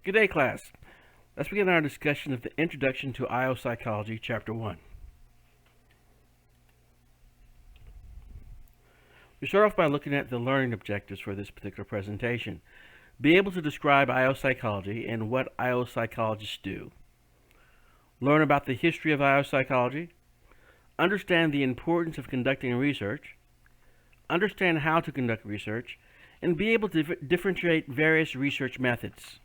Good day, class. Let's begin our discussion of the Introduction to IO Psychology, Chapter 1. We start off by looking at the learning objectives for this particular presentation. Be able to describe IO psychology and what IO psychologists do. Learn about the history of IO psychology. Understand the importance of conducting research. Understand how to conduct research. And be able to differentiate various research methods.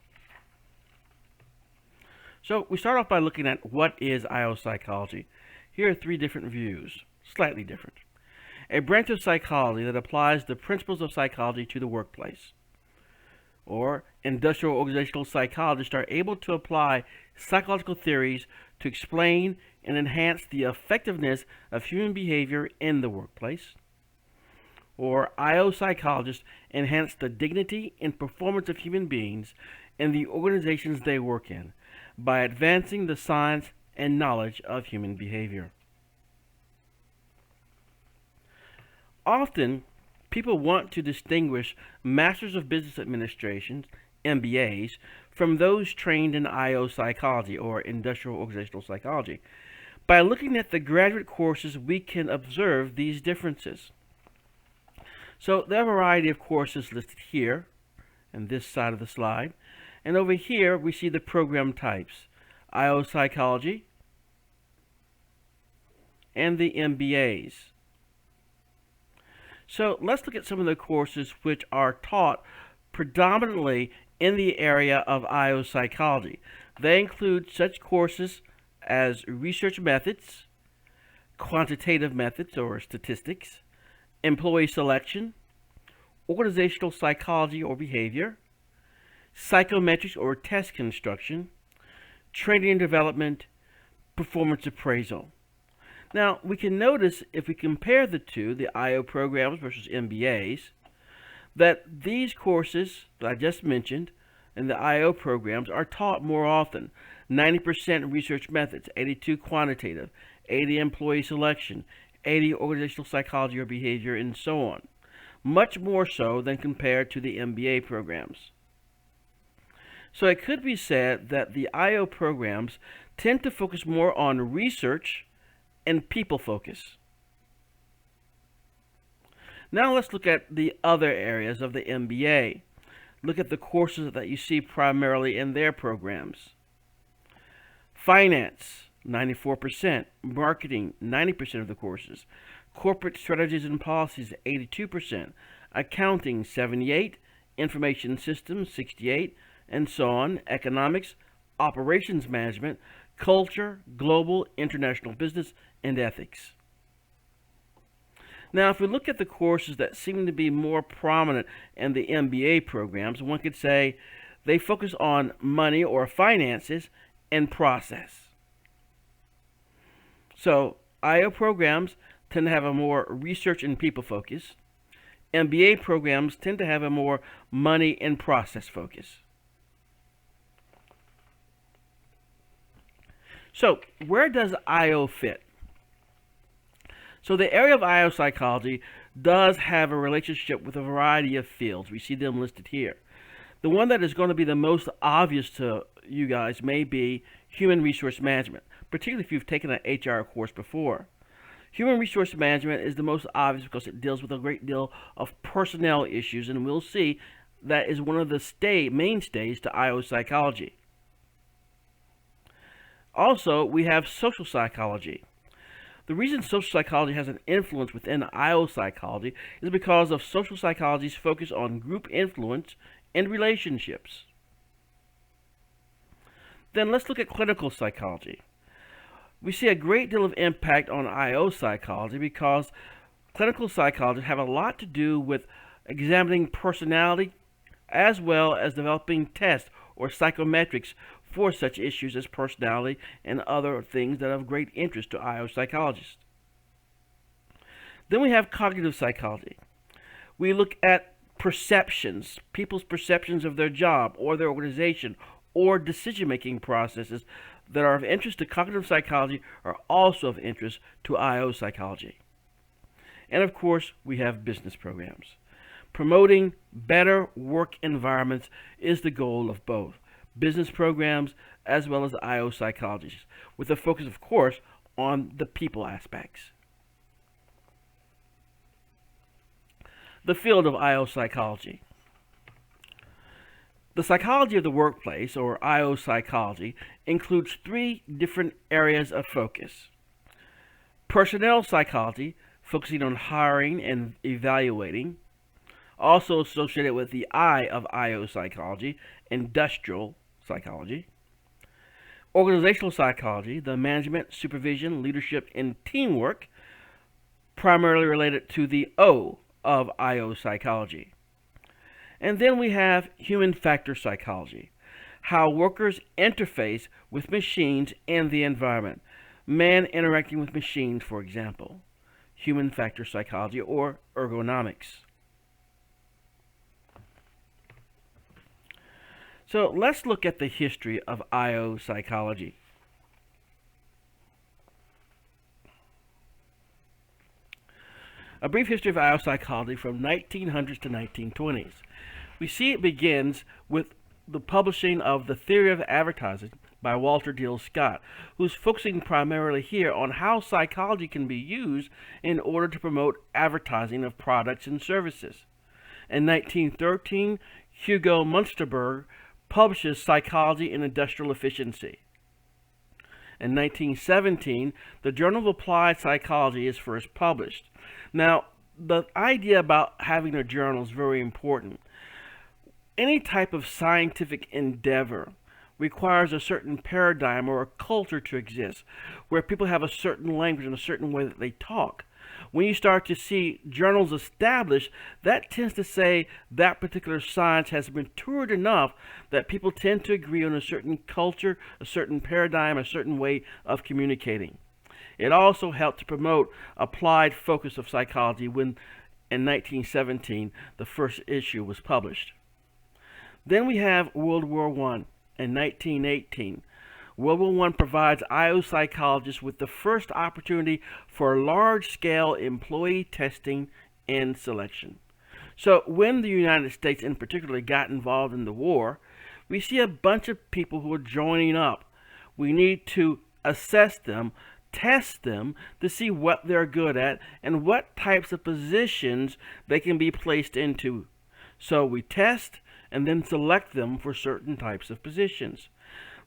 So we start off by looking at what is IO psychology. Here are three different views, slightly different. A branch of psychology that applies the principles of psychology to the workplace. Or industrial organizational psychologists are able to apply psychological theories to explain and enhance the effectiveness of human behavior in the workplace. Or IO psychologists enhance the dignity and performance of human beings in the organizations they work in by advancing the science and knowledge of human behavior. Often, people want to distinguish Masters of Business Administration, MBAs, from those trained in IO psychology, or industrial organizational psychology. By looking at the graduate courses, we can observe these differences. So there are a variety of courses listed here, on this side of the slide. And over here, we see the program types, IO Psychology and the MBAs. So let's look at some of the courses which are taught predominantly in the area of IO Psychology. They include such courses as research methods, quantitative methods or statistics, employee selection, organizational psychology or behavior, psychometrics or test construction, training and development, performance appraisal. Now, we can notice if we compare the two, the IO programs versus MBAs, that these courses that I just mentioned and the IO programs are taught more often. 90% research methods, 82 quantitative, 80 employee selection, 80 organizational psychology or behavior, and so on. Much more so than compared to the MBA programs. So it could be said that the IO programs tend to focus more on research and people focus. Now let's look at the other areas of the MBA. Look at the courses that you see primarily in their programs. Finance, 94%. Marketing, 90% of the courses. Corporate strategies and policies, 82%. Accounting, 78%. Information systems, 68%. And so on. Economics, operations management, culture, global, international business, and ethics. Now, if we look at the courses that seem to be more prominent in the MBA programs, one could say they focus on money or finances and process. So, IO programs tend to have a more research and people focus. MBA programs tend to have a more money and process focus. So, where does IO fit? So, the area of IO psychology does have a relationship with a variety of fields. We see them listed here. The one that is going to be the most obvious to you guys may be human resource management, particularly if you've taken an HR course before. Human resource management is the most obvious because it deals with a great deal of personnel issues, and we'll see that is one of the mainstays to IO psychology. Also, we have social psychology. The reason social psychology has an influence within IO psychology is because of social psychology's focus on group influence and relationships. Then let's look at clinical psychology. We see a great deal of impact on IO psychology because clinical psychologists have a lot to do with examining personality as well as developing tests or psychometrics for such issues as personality and other things that are of great interest to IO psychologists. Then we have cognitive psychology. We look at perceptions, people's perceptions of their job or their organization or decision-making processes that are of interest to cognitive psychology are also of interest to IO psychology. And of course, we have business programs. Promoting better work environments is the goal of both. business programs, as well as IO psychologists, with a focus, of course, on the people aspects. The field of IO psychology. The psychology of the workplace, or IO psychology, includes three different areas of focus. Personnel psychology, focusing on hiring and evaluating. Also associated with the I of IO psychology, industrial psychology. Organizational psychology, the management, supervision, leadership, and teamwork, primarily related to the O of IO psychology. And then we have human factor psychology, how workers interface with machines and the environment. Man interacting with machines, for example. Human factor psychology, or ergonomics. So let's look at the history of IO psychology. A brief history of IO psychology from 1900s to 1920s. We see it begins with the publishing of The Theory of Advertising by Walter D. Scott, who's focusing primarily here on how psychology can be used in order to promote advertising of products and services. In 1913, Hugo Munsterberg publishes Psychology and Industrial Efficiency. In 1917, the Journal of Applied Psychology is first published. Now, the idea about having a journal is very important. Any type of scientific endeavor requires a certain paradigm or a culture to exist, where people have a certain language and a certain way that they talk. When you start to see journals established, that tends to say that particular science has matured enough that people tend to agree on a certain culture, a certain paradigm, a certain way of communicating. It also helped to promote applied focus of psychology when, in 1917, the first issue was published. Then we have World War I in 1918. World War I provides IO psychologists with the first opportunity for large-scale employee testing and selection. So when the United States in particular got involved in the war, we see a bunch of people who are joining up. We need to assess them, test them to see what they're good at and what types of positions they can be placed into. So we test and then select them for certain types of positions.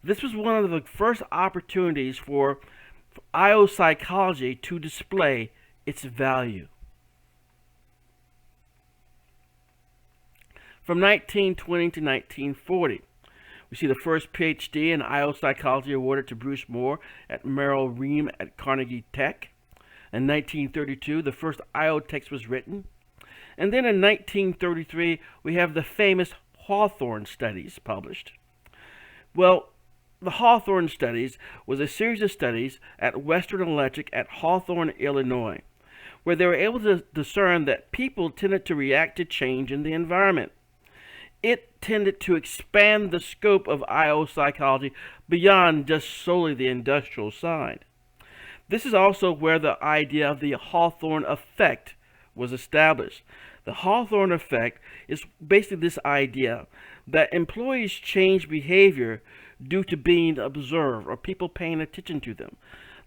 This was one of the first opportunities for IO psychology to display its value. From 1920 to 1940, we see the first PhD in IO psychology awarded to Bruce Moore at Merrill Ream at Carnegie Tech. In 1932, the first IO text was written. And then in 1933, we have the famous Hawthorne studies published. Well, the Hawthorne studies was a series of studies at Western Electric at Hawthorne, Illinois, where they were able to discern that people tended to react to change in the environment. It tended to expand the scope of IO psychology beyond just solely the industrial side. This is also where the idea of the Hawthorne effect was established. The Hawthorne effect is basically this idea that employees change behavior due to being observed or people paying attention to them.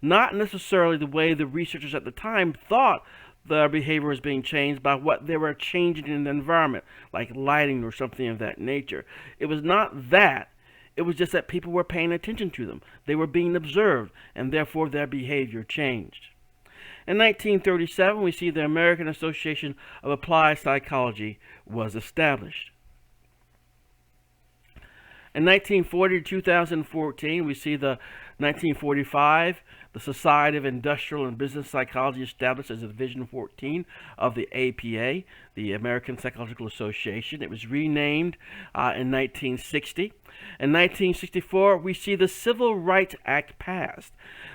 Not necessarily the way the researchers at the time thought their behavior was being changed by what they were changing in the environment, like lighting or something of that nature. It was not that. It was just that people were paying attention to them. They were being observed, and therefore their behavior changed. In 1937, we see the American Association of Applied Psychology was established. In 1940 to 2014, we see the 1945, the Society of Industrial and Business Psychology established as a Division 14 of the APA, the American Psychological Association. It was renamed in 1960. In 1964, we see the Civil Rights Act passed.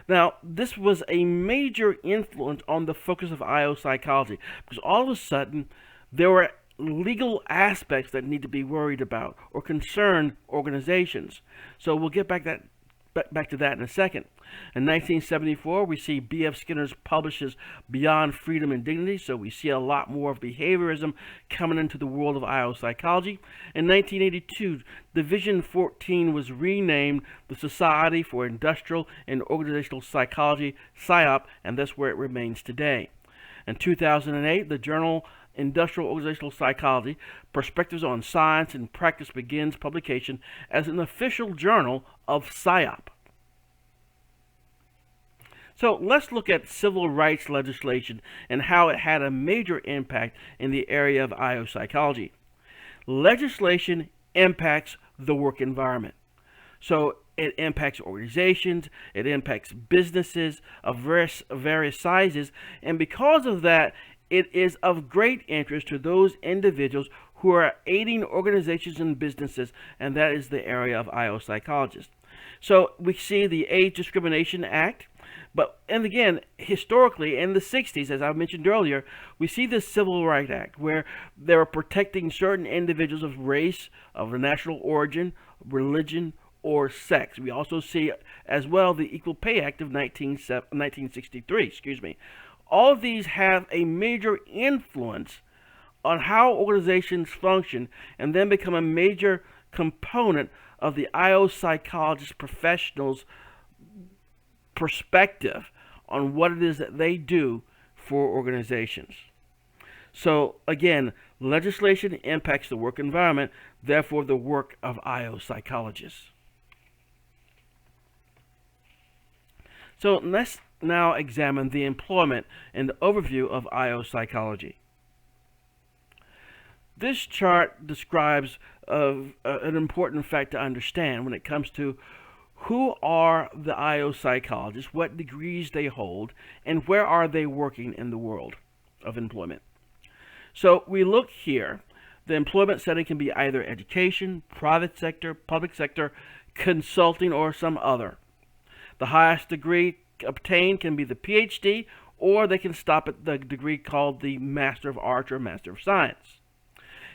Now, this was a major influence on the focus of IO psychology, because all of a sudden, there were legal aspects that need to be worried about or concern organizations. So we'll get back back to that in a second. In 1974, we see B.F. Skinner publishes Beyond Freedom and Dignity, so we see a lot more of behaviorism coming into the world of IO psychology. In 1982, Division 14 was renamed the Society for Industrial and Organizational Psychology, PSYOP, and that's where it remains today. In 2008, the journal Industrial Organizational Psychology, Perspectives on Science and Practice begins publication as an official journal of PSYOP. So let's look at civil rights legislation and how it had a major impact in the area of IO psychology. Legislation impacts the work environment. So it impacts organizations, it impacts businesses of various sizes, and because of that, it is of great interest to those individuals who are aiding organizations and businesses, and that is the area of IO psychologists. So we see the Age Discrimination Act, and again, historically in the 60s, as I mentioned earlier, we see the Civil Rights Act where they were protecting certain individuals of race, of national origin, religion, or sex. We also see as well the Equal Pay Act of 1963. All of these have a major influence on how organizations function and then become a major component of the IO psychologist professionals' perspective on what it is that they do for organizations. So again, legislation impacts the work environment, therefore the work of IO psychologists. So let's now examine the employment and the overview of IO psychology. This chart describes an important fact to understand when it comes to who are the IO psychologists, what degrees they hold, and where are they working in the world of employment. So we look here. The employment setting can be either education, private sector, public sector, consulting, or some other. The highest degree obtained can be the PhD, or they can stop at the degree called the Master of Arts or Master of Science.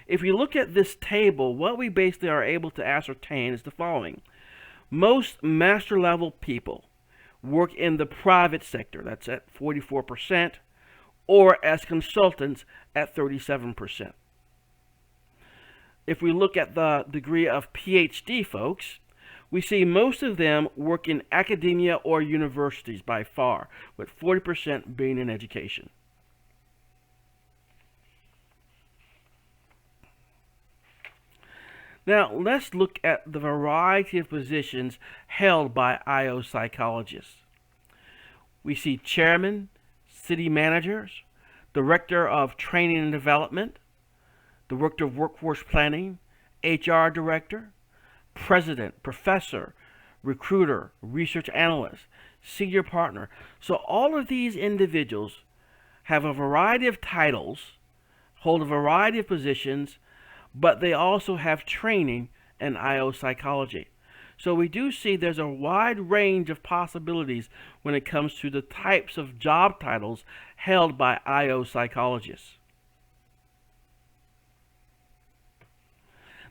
If we look at this table, what we basically are able to ascertain is the following. Most master level people work in the private sector, that's at 44%, or as consultants at 37%. If we look at the degree of PhD folks, we see most of them work in academia or universities by far, with 40% being in education. Now, let's look at the variety of positions held by IO psychologists. We see chairman, city managers, director of training and development, director of workforce planning, HR director, president, professor, recruiter, research analyst, senior partner. So all of these individuals have a variety of titles, hold a variety of positions, but they also have training in IO psychology. So we do see there's a wide range of possibilities when it comes to the types of job titles held by IO psychologists.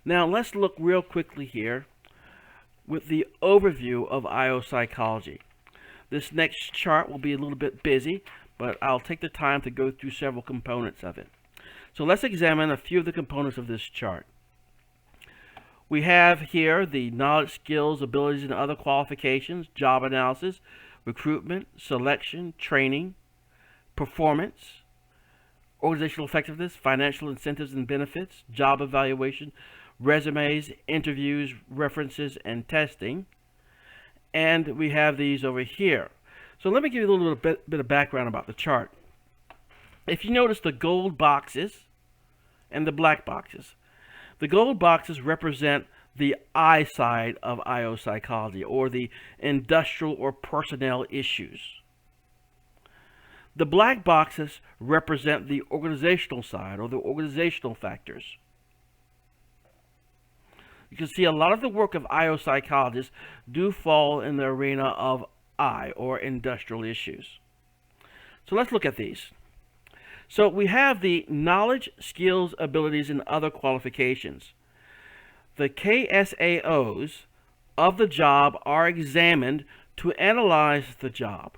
Now let's look real quickly here with the overview of IO psychology. This next chart will be a little bit busy, but I'll take the time to go through several components of it. So let's examine a few of the components of this chart. We have here the knowledge, skills, abilities, and other qualifications, job analysis, recruitment, selection, training, performance, organizational effectiveness, financial incentives and benefits, job evaluation, resumes, interviews, references, and testing. And we have these over here. So let me give you a little bit of background about the chart. If you notice the gold boxes and the black boxes, the gold boxes represent the I side of IO psychology, or the industrial or personnel issues. The black boxes represent the organizational side, or the organizational factors. You can see a lot of the work of IO psychologists do fall in the arena of I, or industrial issues. So let's look at these. So we have the knowledge, skills, abilities, and other qualifications. The KSAOs of the job are examined to analyze the job.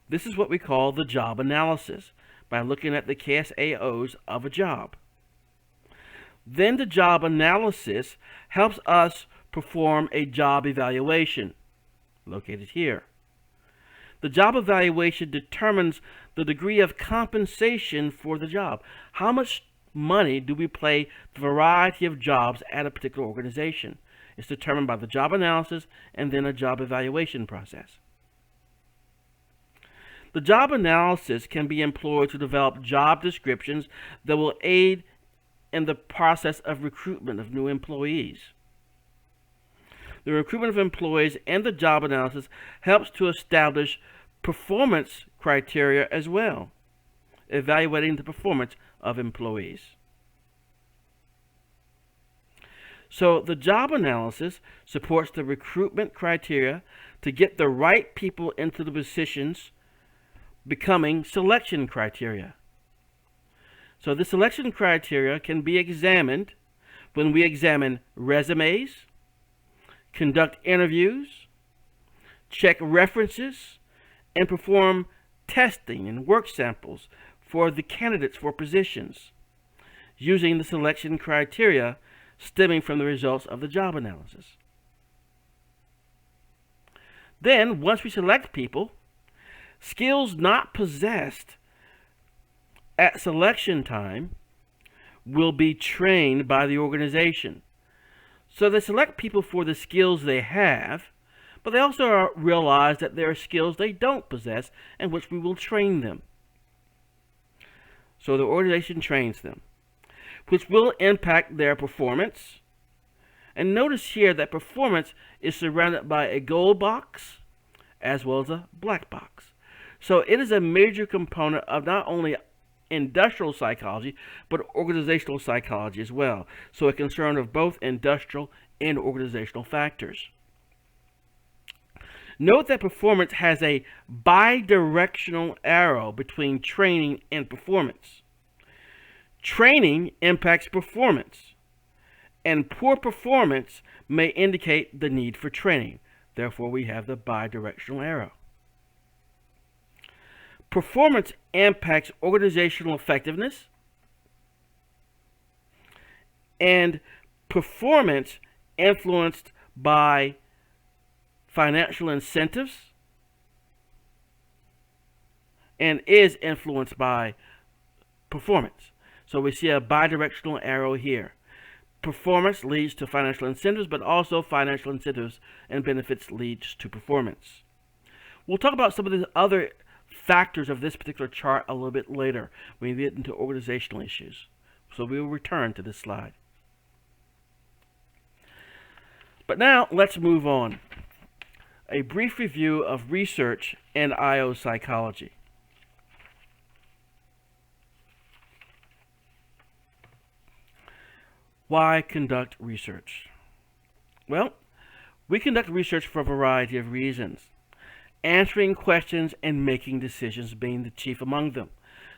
This is what we call the job analysis, by looking at the KSAOs of a job. Then the job analysis helps us perform a job evaluation, located here. The job evaluation determines the degree of compensation for the job. How much money do we pay the variety of jobs at a particular organization? It's determined by the job analysis and then a job evaluation process. The job analysis can be employed to develop job descriptions that will aid in the process of recruitment of new employees. The recruitment of employees and the job analysis helps to establish performance criteria as well, evaluating the performance of employees. So the job analysis supports the recruitment criteria to get the right people into the positions, becoming selection criteria. So the selection criteria can be examined when we examine resumes, conduct interviews, check references, and perform testing and work samples for the candidates for positions, using the selection criteria stemming from the results of the job analysis. Then, once we select people, skills not possessed at selection time will be trained by the organization. So they select people for the skills they have, but they also realize that there are skills they don't possess and which we will train them. So the organization trains them, which will impact their performance. And notice here that performance is surrounded by a gold box as well as a black box. So it is a major component of not only industrial psychology, but organizational psychology as well. So a concern of both industrial and organizational factors. Note that performance has a bidirectional arrow between training and performance. Training impacts performance, and poor performance may indicate the need for training. Therefore, we have the bidirectional arrow. Performance impacts organizational effectiveness, and performance influenced by financial incentives and is influenced by performance. So we see a bidirectional arrow here. Performance leads to financial incentives, but also financial incentives and benefits leads to performance. We'll talk about some of the other factors of this particular chart a little bit later when we get into organizational issues. So we will return to this slide. But now let's move on. A brief review of research in IO psychology. Why conduct research? Well, we conduct research for a variety of reasons. Answering questions and making decisions being the chief among them.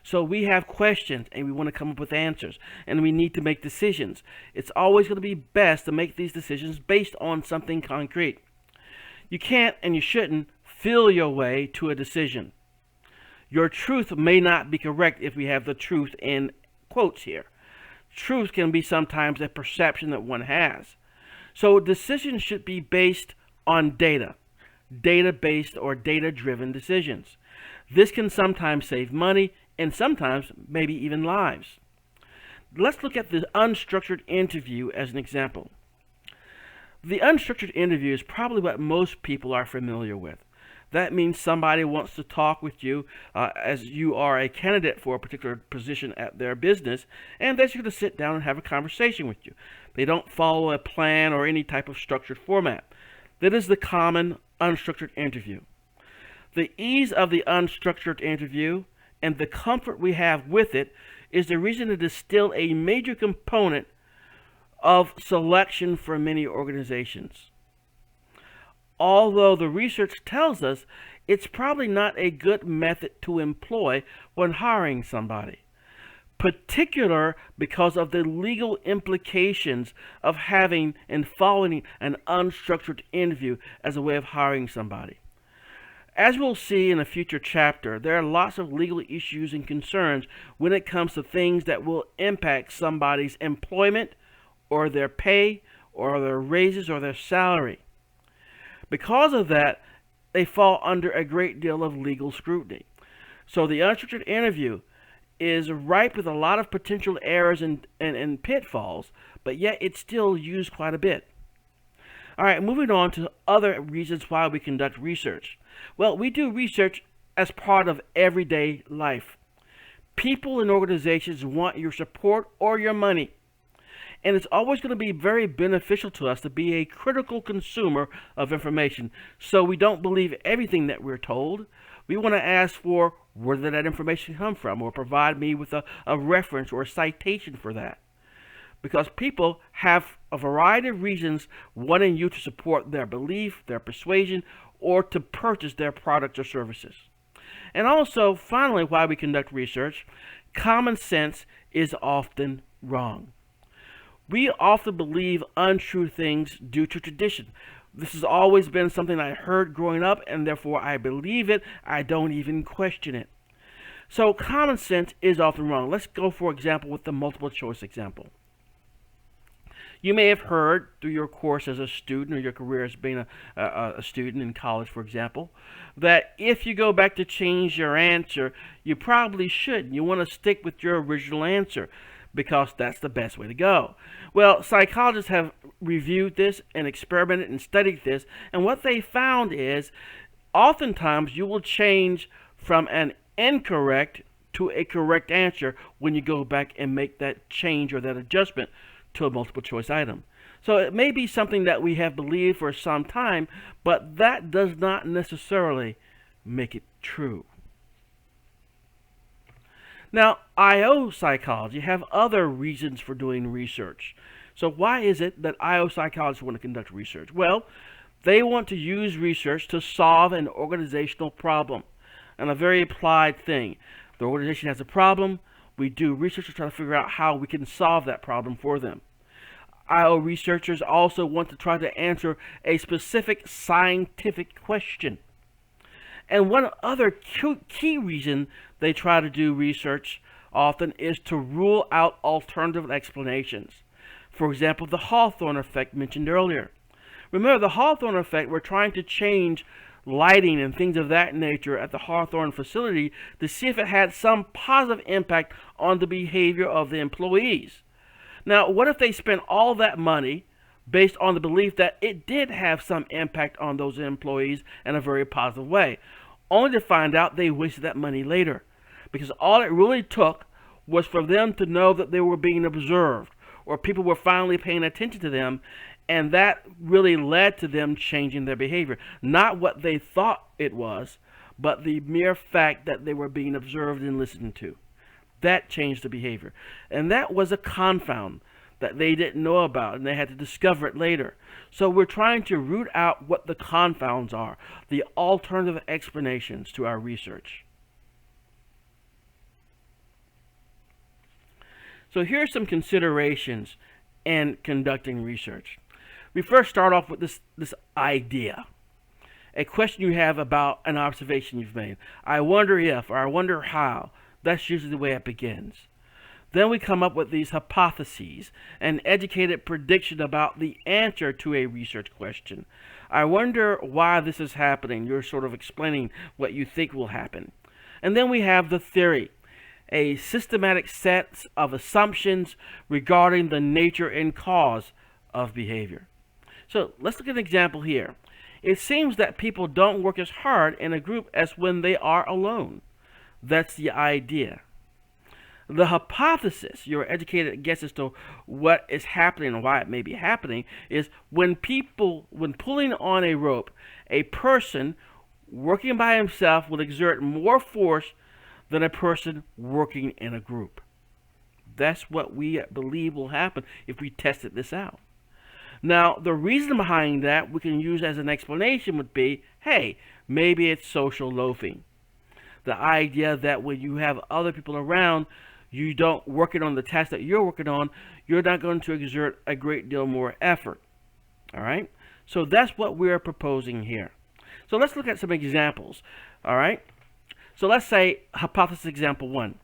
So we have questions and we want to come up with answers, and we need to make decisions. It's always going to be best to make these decisions based on something concrete. You can't and you shouldn't feel your way to a decision. Your truth may not be correct if we have the truth in quotes here. Truth can be sometimes a perception that one has. So decisions should be based on data. Data-based or data-driven decisions. This can sometimes save money and sometimes maybe even lives. Let's look at the unstructured interview as an example. The unstructured interview is probably what most people are familiar with. That means somebody wants to talk with you as you are a candidate for a particular position at their business, and they're just going to sit down and have a conversation with you. They don't follow a plan or any type of structured format. That is the common unstructured interview. The ease of the unstructured interview and the comfort we have with it is the reason it is still a major component of selection for many organizations. Although the research tells us it's probably not a good method to employ when hiring somebody. particular because of the legal implications of having and following an unstructured interview as a way of hiring somebody. As we'll see in a future chapter, there are lots of legal issues and concerns when it comes to things that will impact somebody's employment or their pay or their raises or their salary. Because of that, they fall under a great deal of legal scrutiny. So the unstructured interview is ripe with a lot of potential errors and pitfalls, but yet it's still used quite a bit. All right, moving on to other reasons why we conduct research. Well, we do research as part of everyday life. People and organizations want your support or your money. And it's always going to be very beneficial to us to be a critical consumer of information, so we don't believe everything that we're told. We want to ask for where did that information come from, or provide me with a reference or a citation for that. Because people have a variety of reasons wanting you to support their belief, their persuasion, or to purchase their products or services. And also, finally, why we conduct research, common sense is often wrong. We often believe untrue things due to tradition. This has always been something I heard growing up, and therefore I believe it. I don't even question it. So common sense is often wrong. Let's go, for example, with the multiple choice example. You may have heard through your course as a student or your career as being a student in college, for example, that if you go back to change your answer, you probably shouldn't. You want to stick with your original answer, because that's the best way to go. Well, psychologists have reviewed this and experimented and studied this, and what they found is oftentimes you will change from an incorrect to a correct answer when you go back and make that change or that adjustment to a multiple choice item. So it may be something that we have believed for some time, but that does not necessarily make it true. Now, IO psychology have other reasons for doing research. So why is it that IO psychologists want to conduct research? Well, they want to use research to solve an organizational problem, and a very applied thing. The organization has a problem. We do research to try to figure out how we can solve that problem for them. IO researchers also want to try to answer a specific scientific question. And one other key reason they try to do research often is to rule out alternative explanations. For example, the Hawthorne effect mentioned earlier. Remember, the Hawthorne effect, we're trying to change lighting and things of that nature at the Hawthorne facility to see if it had some positive impact on the behavior of the employees. Now, what if they spent all that money based on the belief that it did have some impact on those employees in a very positive way, only to find out they wasted that money later? Because all it really took was for them to know that they were being observed, or people were finally paying attention to them, and that really led to them changing their behavior. Not what they thought it was, but the mere fact that they were being observed and listened to. That changed the behavior. And that was a confound that they didn't know about, and they had to discover it later. So we're trying to root out what the confounds are, the alternative explanations to our research. So here are some considerations in conducting research. We first start off with this idea, a question you have about an observation you've made. I wonder if, or I wonder how. That's usually the way it begins. Then we come up with these hypotheses, an educated prediction about the answer to a research question. I wonder why this is happening. You're sort of explaining what you think will happen. And then we have the theory, a systematic set of assumptions regarding the nature and cause of behavior. So let's look at an example here. It seems that people don't work as hard in a group as when they are alone. That's the idea. The hypothesis, your educated guess as to what is happening and why it may be happening, is when pulling on a rope, a person working by himself will exert more force than a person working in a group. That's what we believe will happen if we tested this out. Now, the reason behind that we can use as an explanation would be, hey, maybe it's social loafing. The idea that when you have other people around, you don't working on the task that you're working on, you're not going to exert a great deal more effort. All right? So that's what we're proposing here. So let's look at some examples. All right? So let's say hypothesis example 1.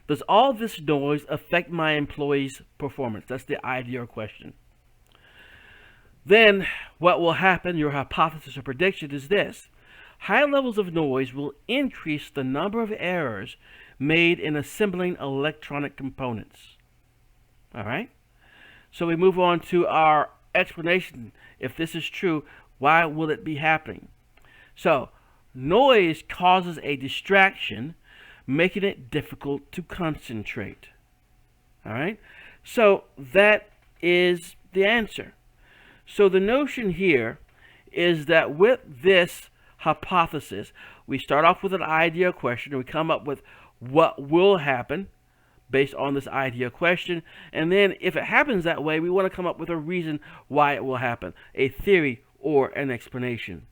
Does all this noise affect my employee's performance? That's the ideal question. Then what will happen, your hypothesis or prediction is this. High levels of noise will increase the number of errors made in assembling electronic components. All right? So we move on to our explanation. If this is true, why will it be happening? So, noise causes a distraction, making it difficult to concentrate. All right? So, that is the answer. So, the notion here is that with this hypothesis, we start off with an idea question, and we come up with what will happen based on this idea question, and then if it happens that way, we want to come up with a reason why it will happen, a theory or an explanation.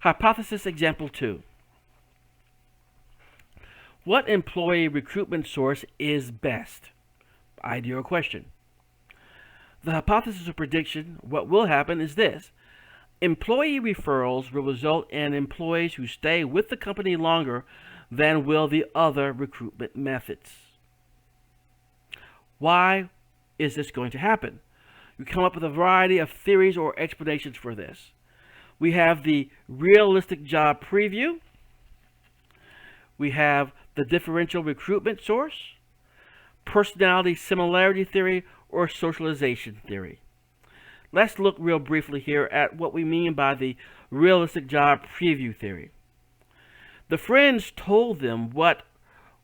Hypothesis example 2. What employee recruitment source is best? Idea or question. The hypothesis or prediction, what will happen is this. Employee referrals will result in employees who stay with the company longer than will the other recruitment methods. Why is this going to happen? We come up with a variety of theories or explanations for this. We have the realistic job preview. We have the differential recruitment source, personality similarity theory, or socialization theory. Let's look real briefly here at what we mean by the realistic job preview theory. The friends told them what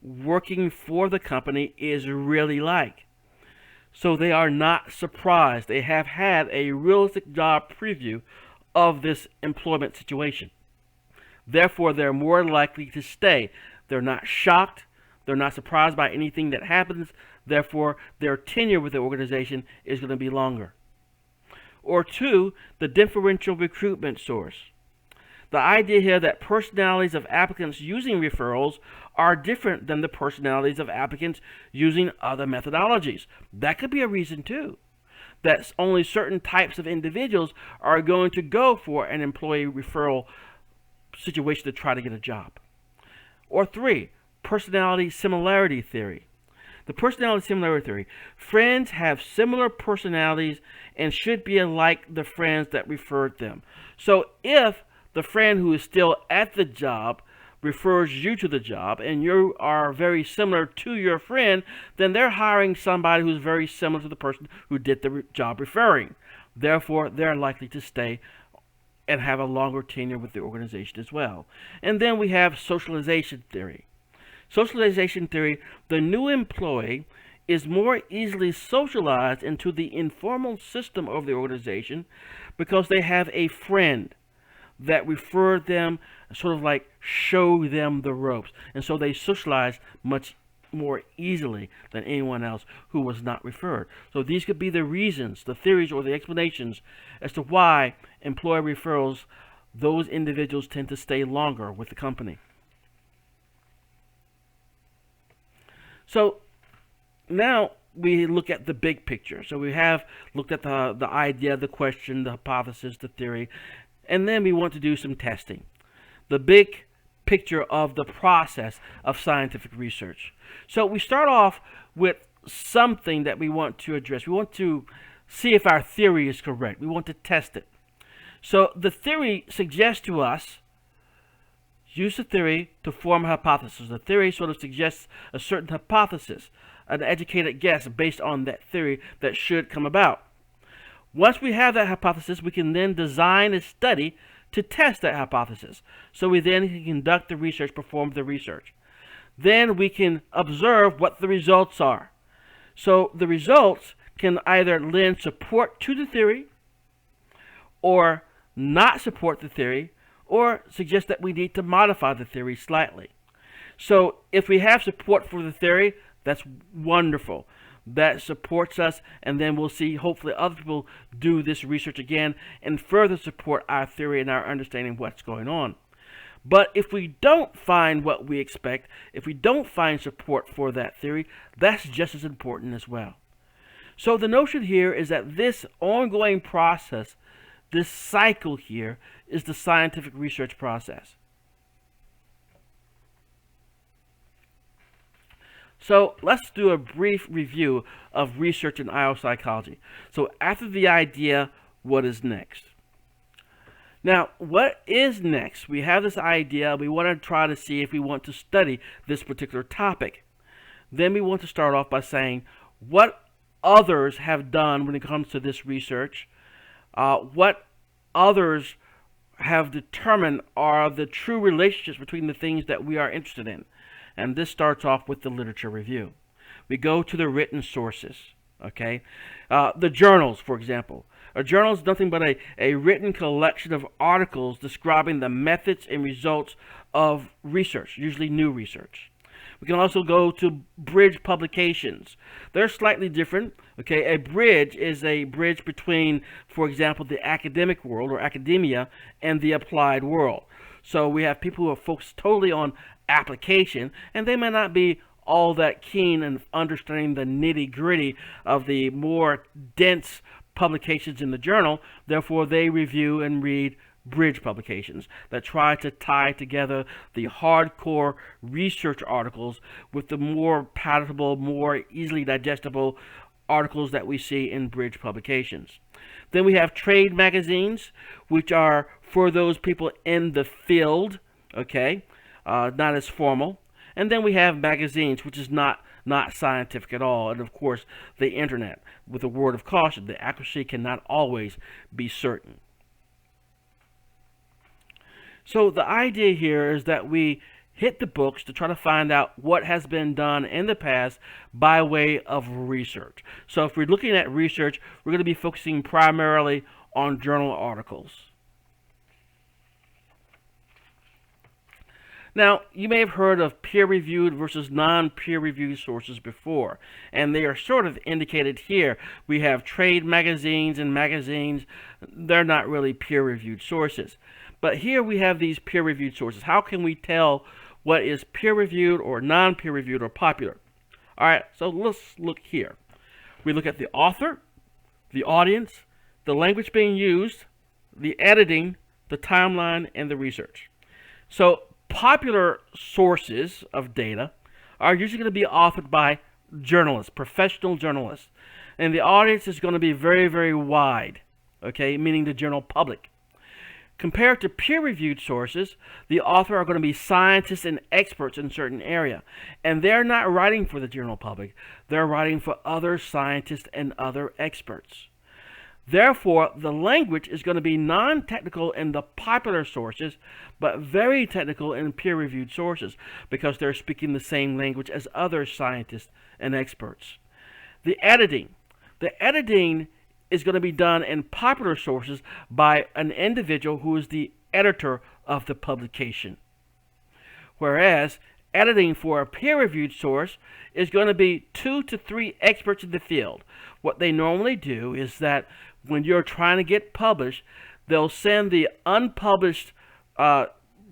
working for the company is really like. So they are not surprised. They have had a realistic job preview of this employment situation. Therefore, they're more likely to stay. They're not shocked. They're not surprised by anything that happens. Therefore, their tenure with the organization is going to be longer. Or 2, the differential recruitment source. The idea here that personalities of applicants using referrals are different than the personalities of applicants using other methodologies. That could be a reason too. That only certain types of individuals are going to go for an employee referral situation to try to get a job. Or 3, personality similarity theory. The personality similarity theory. Friends have similar personalities and should be like the friends that referred them. So if the friend who is still at the job refers you to the job and you are very similar to your friend, then they're hiring somebody who's very similar to the person who did the job referring. Therefore, they're likely to stay and have a longer tenure with the organization as well. And then we have socialization theory. Socialization theory, the new employee is more easily socialized into the informal system of the organization because they have a friend that referred them, sort of like show them the ropes. And so they socialize much more easily than anyone else who was not referred. So these could be the reasons, the theories, or the explanations as to why employee referrals, those individuals tend to stay longer with the company. So now we look at the big picture. So we have looked at the idea, the question, the hypothesis, the theory, and then we want to do some testing. The big picture of the process of scientific research. So we start off with something that we want to address. We want to see if our theory is correct. We want to test it. So the theory suggests to us, use the theory to form a hypothesis. The theory sort of suggests a certain hypothesis, an educated guess based on that theory that should come about. Once we have that hypothesis, we can then design a study to test that hypothesis. So we then can conduct the research, perform the research. Then we can observe what the results are. So the results can either lend support to the theory or not support the theory, or suggest that we need to modify the theory slightly. So if we have support for the theory, that's wonderful. That supports us, and then we'll see hopefully other people do this research again and further support our theory and our understanding of what's going on. But if we don't find what we expect, if we don't find support for that theory, that's just as important as well. So the notion here is that this ongoing process, this cycle here, is the scientific research process. So let's do a brief review of research in IO psychology. So after the idea, what is next? Now, what is next? We have this idea. We want to try to see if we want to study this particular topic. Then we want to start off by saying what others have done when it comes to this research, what others have determined are the true relationships between the things that we are interested in. And this starts off with the literature review. We go to the written sources, okay? The journals, for example. A journal is nothing but a written collection of articles describing the methods and results of research, usually new research. We can also go to bridge publications. They're slightly different. Okay, a bridge is a bridge between, for example, the academic world or academia and the applied world. So we have people who are focused totally on application, and they may not be all that keen in understanding the nitty-gritty of the more dense publications in the journal. Therefore, they review and read bridge publications that try to tie together the hardcore research articles with the more palatable, more easily digestible articles that we see in bridge publications. Then we have trade magazines, which are for those people in the field, okay, not as formal. And then we have magazines, which is not scientific at all. And of course, the internet, with a word of caution, the accuracy cannot always be certain. So the idea here is that we hit the books to try to find out what has been done in the past by way of research. So if we're looking at research, we're going to be focusing primarily on journal articles. Now, you may have heard of peer-reviewed versus non-peer-reviewed sources before, and they are sort of indicated here. We have trade magazines and magazines. They're not really peer-reviewed sources. But here we have these peer-reviewed sources. How can we tell what is peer-reviewed or non-peer-reviewed or popular? All right, so let's look here. We look at the author, the audience, the language being used, the editing, the timeline, and the research. So popular sources of data are usually going to be authored by journalists, professional journalists. And the audience is going to be very, very wide, okay, meaning the general public. Compared to peer-reviewed sources, the author are going to be scientists and experts in a certain area. And they're not writing for the general public. They're writing for other scientists and other experts. Therefore, the language is going to be non-technical in the popular sources, but very technical in peer-reviewed sources because they're speaking the same language as other scientists and experts. The editing is going to be done in popular sources by an individual who is the editor of the publication. Whereas editing for a peer-reviewed source is going to be 2 to 3 experts in the field. What they normally do is that when you're trying to get published, they'll send the unpublished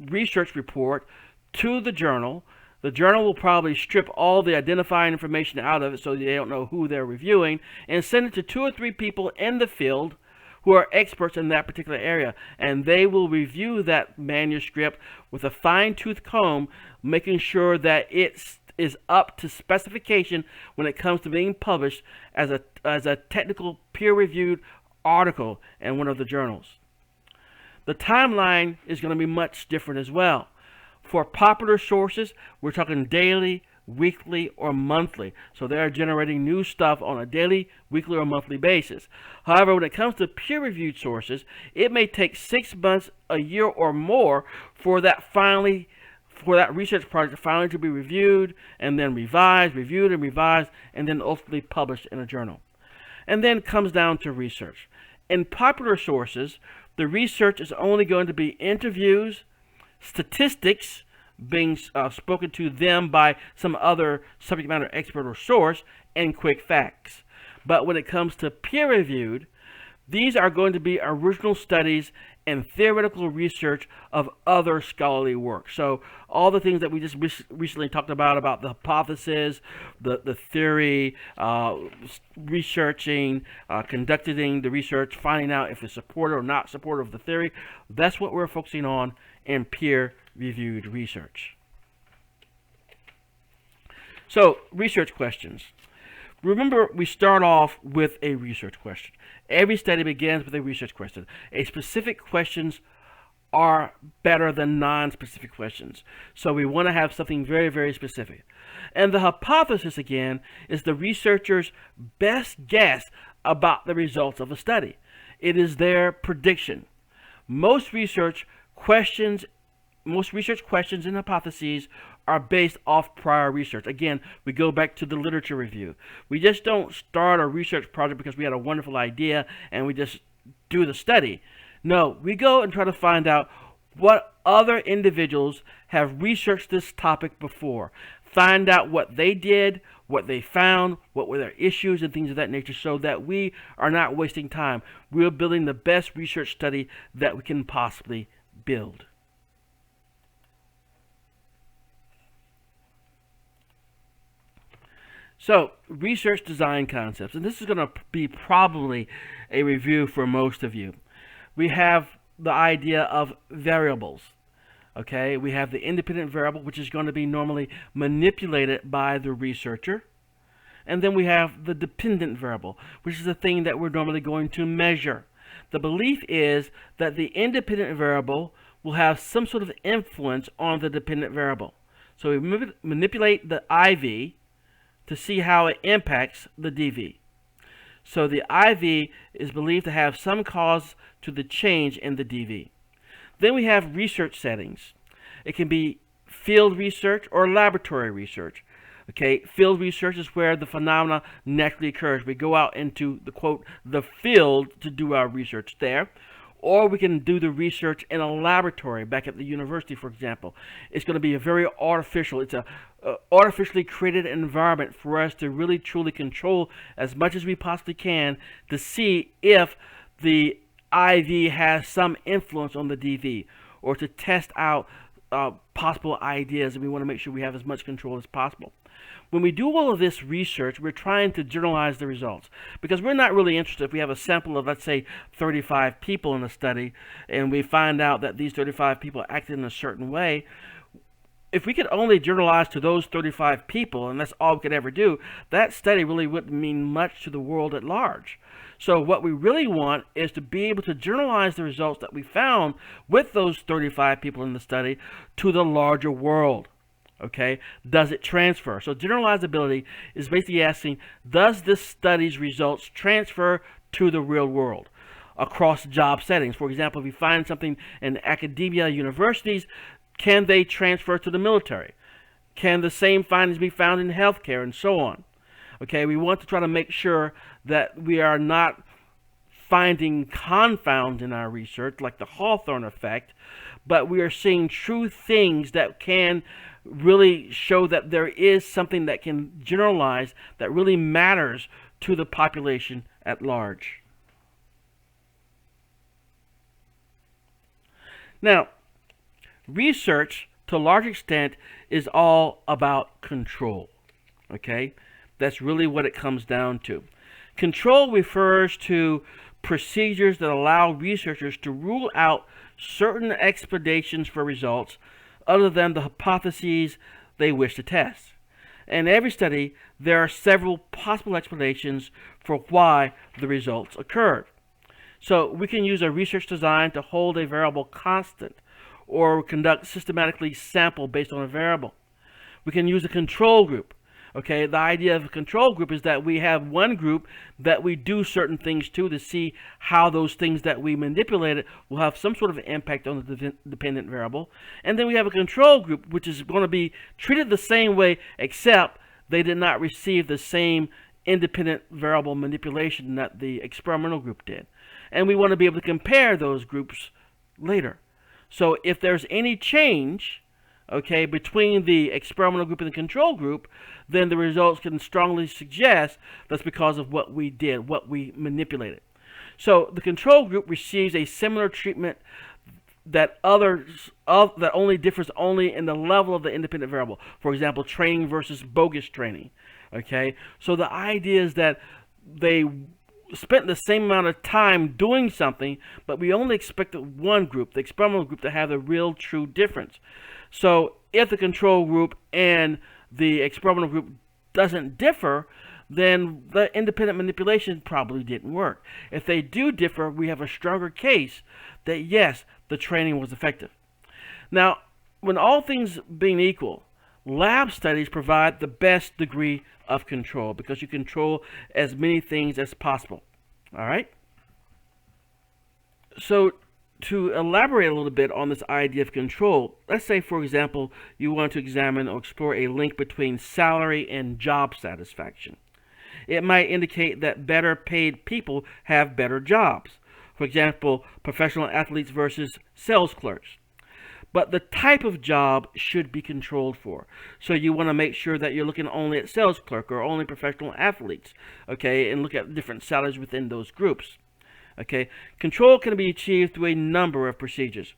research report to the journal. The journal will probably strip all the identifying information out of it so they don't know who they're reviewing, and send it to 2 or 3 people in the field who are experts in that particular area. And they will review that manuscript with a fine-tooth comb, making sure that it is up to specification when it comes to being published as a technical peer-reviewed article in one of the journals. The timeline is going to be much different as well. For popular sources, we're talking daily, weekly, or monthly. So they are generating new stuff on a daily, weekly, or monthly basis. However, when it comes to peer-reviewed sources, it may take 6 months, a year, or more for that research project finally to be reviewed, and then revised, reviewed, and revised, and then ultimately published in a journal. And then comes down to research. In popular sources, the research is only going to be interviews, statistics being spoken to them by some other subject matter expert or source, and quick facts. But when it comes to peer-reviewed, these are going to be original studies and theoretical research of other scholarly work. So all the things that we just recently talked about the hypothesis, the theory, researching, conducting the research, finding out if it's supportive or not supportive of the theory, that's what we're focusing on in peer-reviewed research. So, research questions. Remember, we start off with a research question. Every study begins with a research question. A specific questions are better than non-specific questions. So we want to have something very, very specific. And the hypothesis, again, is the researcher's best guess about the results of a study. It is their prediction. Most research questions and hypotheses are based off prior research. Again, we go back to the literature review. We just don't start a research project because we had a wonderful idea and we just do the study. No, we go and try to find out what other individuals have researched this topic before. Find out what they did, what they found, what were their issues and things of that nature, so that we are not wasting time. We're building the best research study that we can possibly build. So, research design concepts, and this is going to be probably a review for most of you. We have the idea of variables. Okay, we have the independent variable, which is going to be normally manipulated by the researcher. And then we have the dependent variable, which is the thing that we're normally going to measure. The belief is that the independent variable will have some sort of influence on the dependent variable. So we manipulate the IV to see how it impacts the DV. So the IV is believed to have some cause to the change in the DV. Then we have research settings. It can be field research or laboratory research. Okay, field research is where the phenomena naturally occurs. We go out into the quote, the field to do our research there. Or we can do the research in a laboratory back at the university, for example. It's going to be a very artificial, it's a artificially created environment for us to really truly control as much as we possibly can to see if the IV has some influence on the DV, or to test out possible ideas, and we want to make sure we have as much control as possible. When we do all of this research, we're trying to journalize the results, because we're not really interested if we have a sample of, let's say, 35 people in a study, and we find out that these 35 people acted in a certain way. If we could only journalize to those 35 people, and that's all we could ever do, that study really wouldn't mean much to the world at large. So what we really want is to be able to journalize the results that we found with those 35 people in the study to the larger world. Okay, does it transfer? So generalizability is basically asking, does this study's results transfer to the real world across job settings? For example, if you find something in academia, universities, can they transfer to the military? Can the same findings be found in healthcare, and so on? Okay, we want to try to make sure that we are not finding confounds in our research, like the Hawthorne effect, but we are seeing true things that can really show that there is something that can generalize that really matters to the population at large. Now, research to a large extent is all about control. Okay, that's really what it comes down to. Control refers to procedures that allow researchers to rule out certain explanations for results other than the hypotheses they wish to test. In every study, there are several possible explanations for why the results occurred. So we can use a research design to hold a variable constant, or conduct systematically sample based on a variable. We can use a control group. Okay, the idea of a control group is that we have one group that we do certain things to see how those things that we manipulated will have some sort of impact on the dependent variable. And then we have a control group which is going to be treated the same way, except they did not receive the same independent variable manipulation that the experimental group did. And we want to be able to compare those groups later. So if there's any change, okay, between the experimental group and the control group, then the results can strongly suggest that's because of what we did, what we manipulated. So the control group receives a similar treatment that only differs only in the level of the independent variable. For example, training versus bogus training. Okay, so the idea is that they spent the same amount of time doing something, but we only expected one group, the experimental group, to have the real true difference. So if the control group and the experimental group doesn't differ, then the independent manipulation probably didn't work. If they do differ, we have a stronger case that yes, the training was effective. Now, when all things being equal, lab studies provide the best degree of control because you control as many things as possible. All right? So to elaborate a little bit on this idea of control, let's say, for example, you want to examine or explore a link between salary and job satisfaction. It might indicate that better paid people have better jobs. For example, professional athletes versus sales clerks. But the type of job should be controlled for. So you want to make sure that you're looking only at sales clerk or only professional athletes, okay, and look at different salaries within those groups. Okay, control can be achieved through a number of procedures.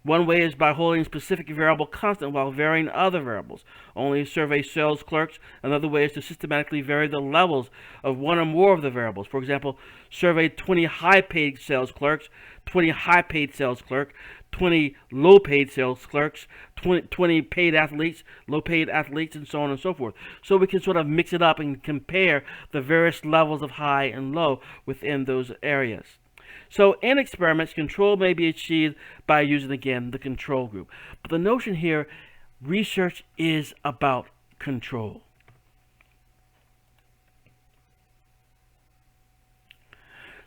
One way is by holding specific variable constant while varying other variables. Only survey sales clerks. Another way is to systematically vary the levels of one or more of the variables. For example, survey 20 high-paid sales clerks, 20 high-paid sales clerk, 20 low-paid sales clerks, 20 paid athletes, low-paid athletes, and so on and so forth. So we can sort of mix it up and compare the various levels of high and low within those areas. So in experiments, control may be achieved by using, again, the control group. But the notion here, research is about control.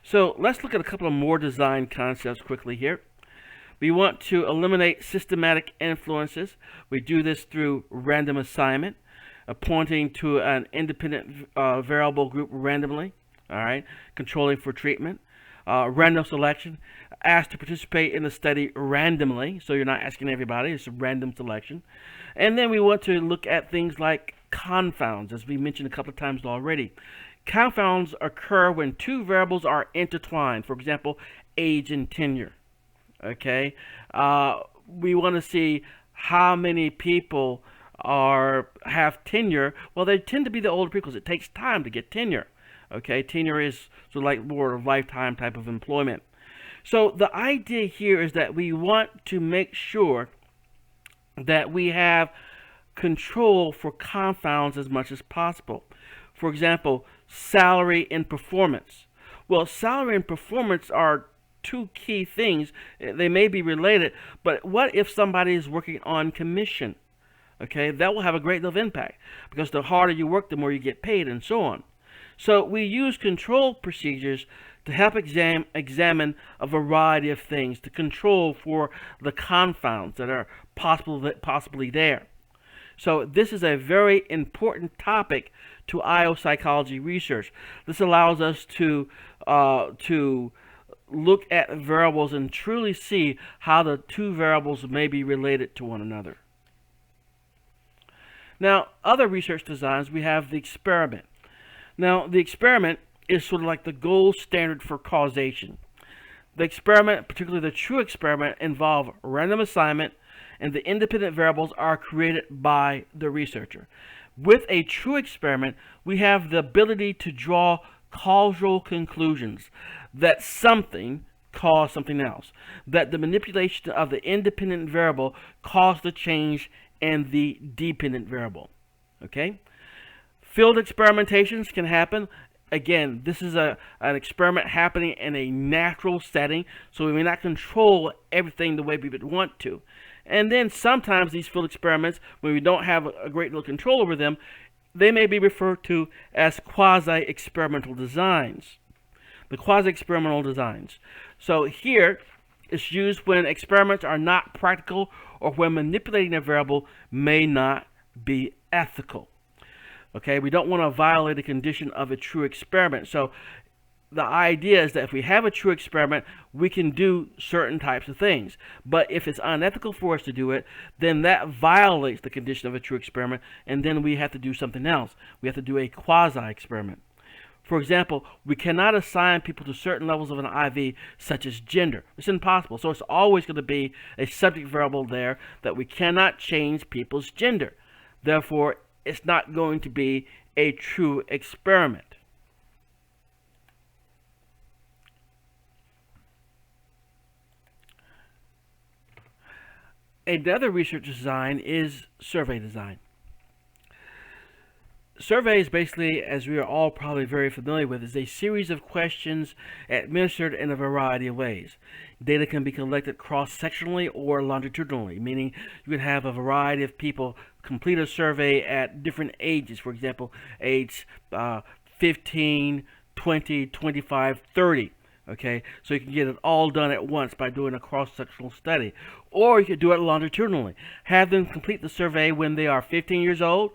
So let's look at a couple of more design concepts quickly here. We want to eliminate systematic influences. We do this through random assignment, appointing to an independent variable group randomly, all right, controlling for treatment. Random selection, asked to participate in the study randomly, so you're not asking everybody, it's a random selection. And then we want to look at things like confounds, as we mentioned a couple of times already. Confounds occur when two variables are intertwined, for example, age and tenure. Okay, we want to see how many people have tenure. Well, they tend to be the older people because it takes time to get tenure. Okay, tenure is sort of like more of a lifetime type of employment. So the idea here is that we want to make sure that we have control for confounds as much as possible. For example, salary and performance. Well, salary and performance are two key things. They may be related, but what if somebody is working on commission? Okay, that will have a great deal of impact because the harder you work, the more you get paid and so on. So we use control procedures to help examine a variety of things, to control for the confounds that are possibly there. So this is a very important topic to IO psychology research. This allows us to look at variables and truly see how the two variables may be related to one another. Now, other research designs, we have the experiment. Now, the experiment is sort of like the gold standard for causation. The experiment, particularly the true experiment, involve random assignment, and the independent variables are created by the researcher. With a true experiment, we have the ability to draw causal conclusions that something caused something else, that the manipulation of the independent variable caused the change in the dependent variable. Okay? Field experimentations can happen. Again, this is an experiment happening in a natural setting, so we may not control everything the way we would want to. And then sometimes these field experiments, when we don't have a great deal of control over them, they may be referred to as quasi-experimental designs. The quasi-experimental designs. So here, it's used when experiments are not practical or when manipulating a variable may not be ethical. Okay, we don't want to violate the condition of a true experiment. So the idea is that if we have a true experiment, we can do certain types of things. But if it's unethical for us to do it, then that violates the condition of a true experiment, and then we have to do something else. We have to do a quasi-experiment. For example, we cannot assign people to certain levels of an IV, such as gender. It's impossible. So it's always going to be a subject variable there that we cannot change people's gender. Therefore, it's not going to be a true experiment. Another research design is survey design. Surveys, basically, as we are all probably very familiar with, is a series of questions administered in a variety of ways. Data can be collected cross-sectionally or longitudinally, meaning you could have a variety of people complete a survey at different ages. For example, age 15, 20, 25, 30. Okay, so you can get it all done at once by doing a cross-sectional study. Or you could do it longitudinally. Have them complete the survey when they are 15 years old.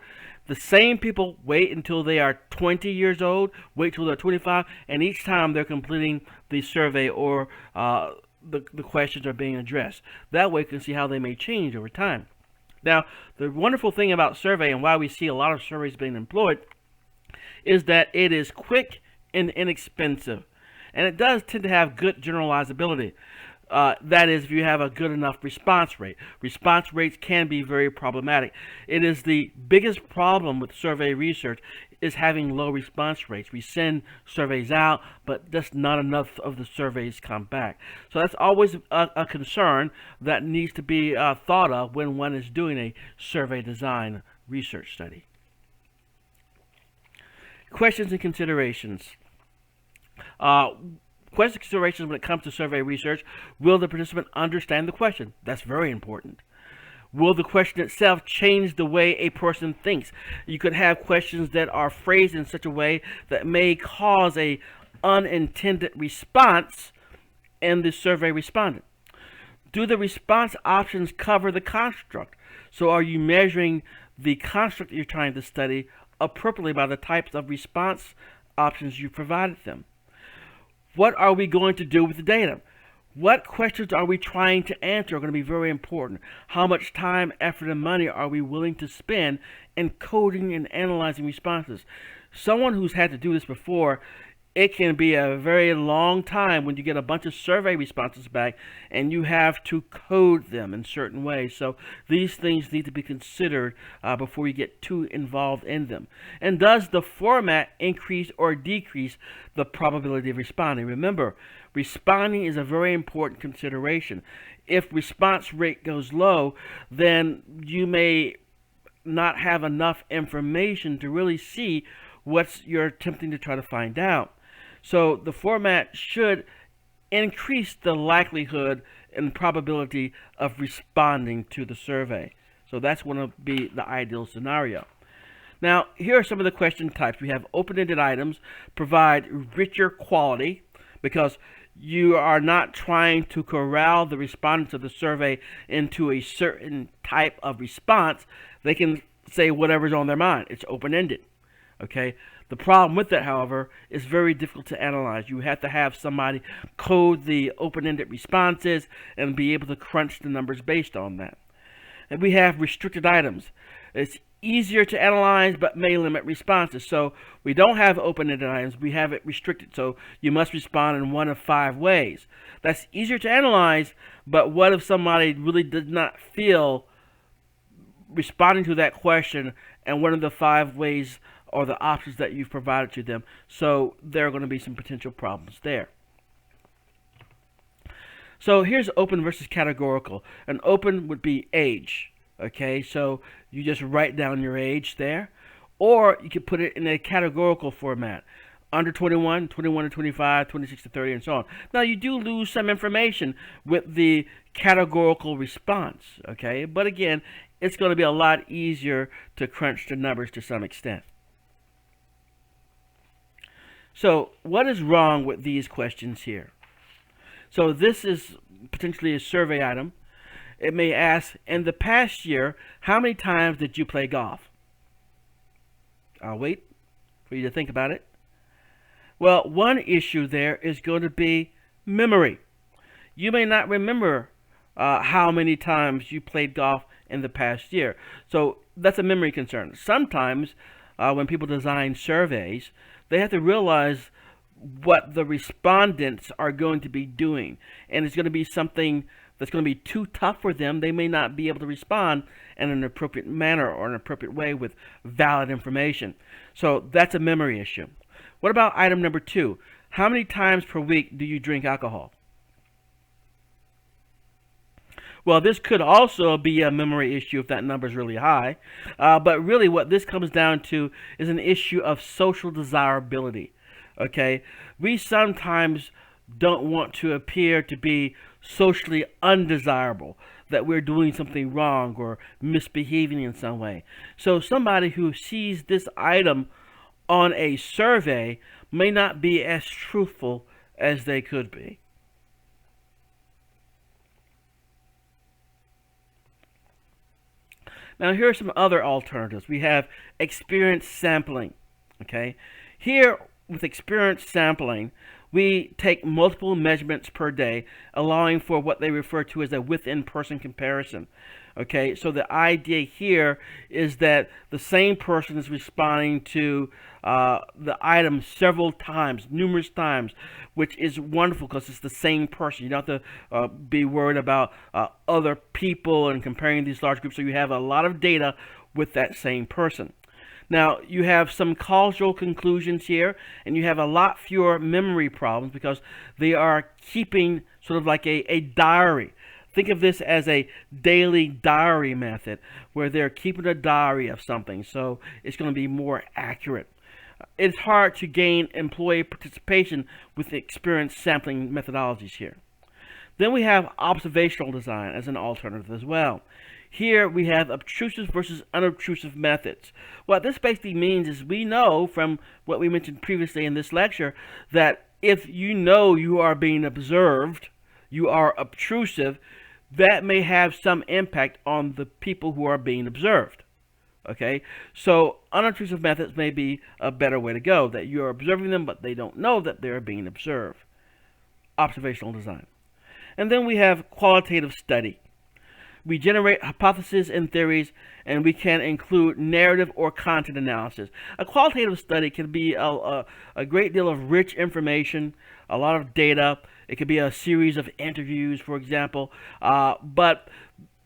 The same people wait until they are 20 years old, wait till they're 25, and each time they're completing the survey or the questions are being addressed. That way you can see how they may change over time. Now, the wonderful thing about survey and why we see a lot of surveys being employed is that it is quick and inexpensive. And it does tend to have good generalizability. That is, if you have a good enough response rate. Response rates can be very problematic. It is the biggest problem with survey research is having low response rates. We send surveys out, but just not enough of the surveys come back. So that's always a concern that needs to be thought of when one is doing a survey design research study. Questions and considerations. Question considerations when it comes to survey research. Will the participant understand the question? That's very important. Will the question itself change the way a person thinks? You could have questions that are phrased in such a way that may cause a unintended response in the survey respondent. Do the response options cover the construct? So are you measuring the construct that you're trying to study appropriately by the types of response options you provided them? What are we going to do with the data? What questions are we trying to answer are going to be very important. How much time, effort, and money are we willing to spend in coding and analyzing responses? Someone who's had to do this before, it can be a very long time when you get a bunch of survey responses back and you have to code them in certain ways. So these things need to be considered before you get too involved in them. And does the format increase or decrease the probability of responding? Remember, responding is a very important consideration. If response rate goes low, then you may not have enough information to really see what you're attempting to try to find out. So the format should increase the likelihood and probability of responding to the survey. So that's going to be the ideal scenario. Now, here are some of the question types. We have open-ended items, provide richer quality, because you are not trying to corral the respondents of the survey into a certain type of response. They can say whatever's on their mind. It's open-ended. Okay. The problem with that, however, is very difficult to analyze. You have to have somebody code the open-ended responses and be able to crunch the numbers based on that. And we have restricted items. It's easier to analyze but may limit responses. So we don't have open-ended items. We have it restricted. So you must respond in one of 5 ways. That's easier to analyze, but what if somebody really did not feel responding to that question and one of the 5 ways or the options that you've provided to them? So there are going to be some potential problems there. So here's open versus categorical. An open would be age. Okay, so you just write down your age there. Or you could put it in a categorical format. Under 21, 21 to 25, 26 to 30, and so on. Now, you do lose some information with the categorical response. Okay, but again, it's going to be a lot easier to crunch the numbers to some extent. So what is wrong with these questions here? So this is potentially a survey item. It may ask, in the past year, how many times did you play golf? I'll wait for you to think about it. Well, one issue there is going to be memory. You may not remember how many times you played golf in the past year. So that's a memory concern. Sometimes when people design surveys, they have to realize what the respondents are going to be doing. And it's going to be something that's going to be too tough for them. They may not be able to respond in an appropriate manner or an appropriate way with valid information. So that's a memory issue. What about item number 2? How many times per week do you drink alcohol? Well, this could also be a memory issue if that number is really high. But really what this comes down to is an issue of social desirability. Okay? We sometimes don't want to appear to be socially undesirable, that we're doing something wrong or misbehaving in some way. So somebody who sees this item on a survey may not be as truthful as they could be. Now here are some other alternatives. We have experience sampling. Okay, here with experience sampling, we take multiple measurements per day, allowing for what they refer to as a within-person comparison. Okay, so the idea here is that the same person is responding to the item several times, numerous times, which is wonderful because it's the same person. You don't have to be worried about other people and comparing these large groups, so you have a lot of data with that same person. Now, you have some causal conclusions here, and you have a lot fewer memory problems because they are keeping sort of like a diary. Think of this as a daily diary method where they're keeping a diary of something, so it's going to be more accurate. It's hard to gain employee participation with the experience sampling methodologies here. Then we have observational design as an alternative as well. Here we have obtrusive versus unobtrusive methods. What this basically means is we know from what we mentioned previously in this lecture that if you know you are being observed, you are obtrusive, that may have some impact on the people who are being observed. Okay, so unobtrusive methods may be a better way to go, that you're observing them but they don't know that they're being observed. Observational design. And then we have qualitative study. We generate hypotheses and theories, and we can include narrative or content analysis. A qualitative study can be a great deal of rich information, a lot of data. It could be a series of interviews, for example, but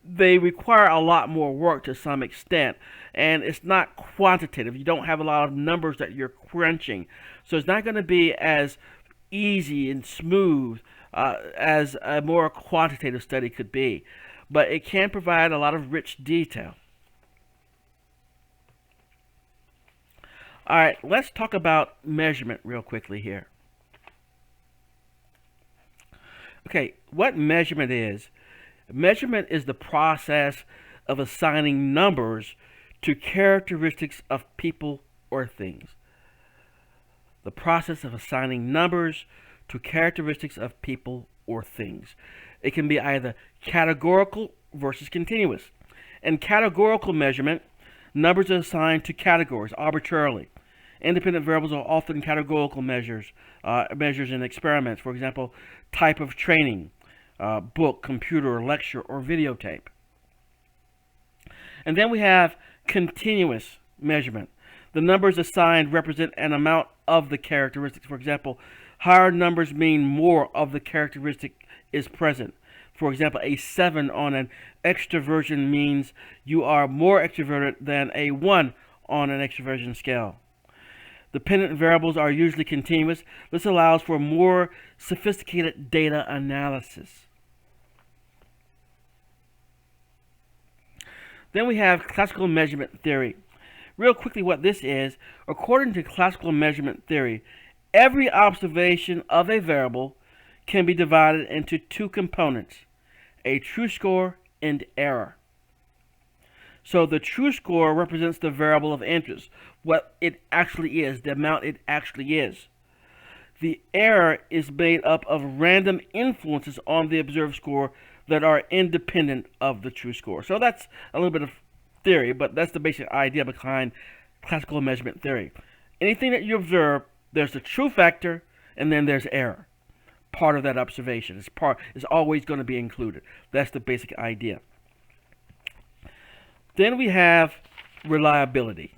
they require a lot more work to some extent, and it's not quantitative. You don't have a lot of numbers that you're crunching, so it's not going to be as easy and smooth as a more quantitative study could be. But it can provide a lot of rich detail. All right, let's talk about measurement real quickly here. Okay, what measurement is? Measurement is the process of assigning numbers to characteristics of people or things. The process of assigning numbers to characteristics of people or things. It can be either categorical versus continuous. In categorical measurement, numbers are assigned to categories arbitrarily. Independent variables are often categorical measures in experiments. For example, type of training, book, computer, lecture, or videotape. And then we have continuous measurement. The numbers assigned represent an amount of the characteristics. For example, higher numbers mean more of the characteristic is present. For example, a 7 on an extroversion means you are more extroverted than a 1 on an extroversion scale. Dependent variables are usually continuous. This allows for more sophisticated data analysis. Then we have classical measurement theory. Real quickly what this is, according to classical measurement theory, every observation of a variable can be divided into two components, a true score and error. So the true score represents the variable of interest, what it actually is, the amount it actually is. The error is made up of random influences on the observed score that are independent of the true score. So that's a little bit of theory, but that's the basic idea behind classical measurement theory. Anything that you observe, there's the true factor, and then there's error. Part of that observation is always going to be included. That's the basic idea. Then we have reliability.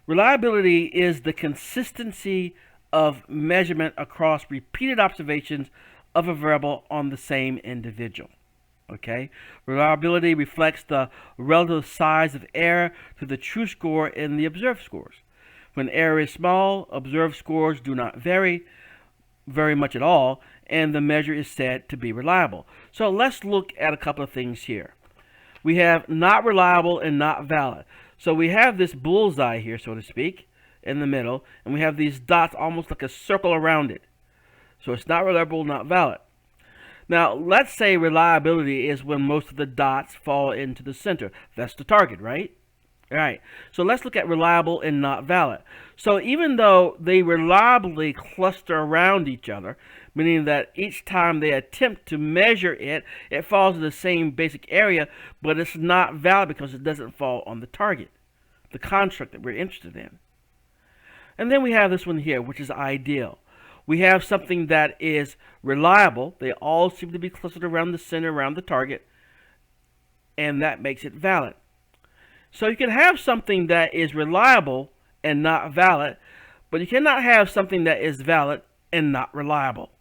Reliability is the consistency of measurement across repeated observations of a variable on the same individual. Okay? Reliability reflects the relative size of error to the true score in the observed scores. When error is small, observed scores do not vary very much at all, and the measure is said to be reliable. So let's look at a couple of things here. We have not reliable and not valid. So we have this bullseye here, so to speak, in the middle, and we have these dots almost like a circle around it. So it's not reliable, not valid. Now, let's say reliability is when most of the dots fall into the center. That's the target, right? All right. So let's look at reliable and not valid. So even though they reliably cluster around each other, meaning that each time they attempt to measure it, it falls in the same basic area, but it's not valid because it doesn't fall on the target, the construct that we're interested in. And then we have this one here, which is ideal. We have something that is reliable. They all seem to be clustered around the center, around the target, and that makes it valid. So you can have something that is reliable and not valid, but you cannot have something that is valid and not reliable.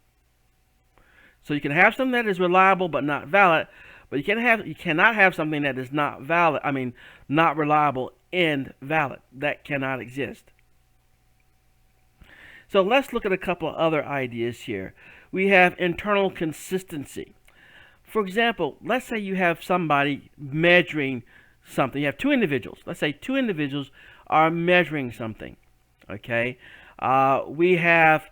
So you can have something that is reliable but not valid, but you cannot have something that is not valid, not reliable and valid. That cannot exist. So let's look at a couple of other ideas here. We have internal consistency. For example, let's say you have somebody measuring something. You have two individuals. Let's say two individuals are measuring something. Okay? We have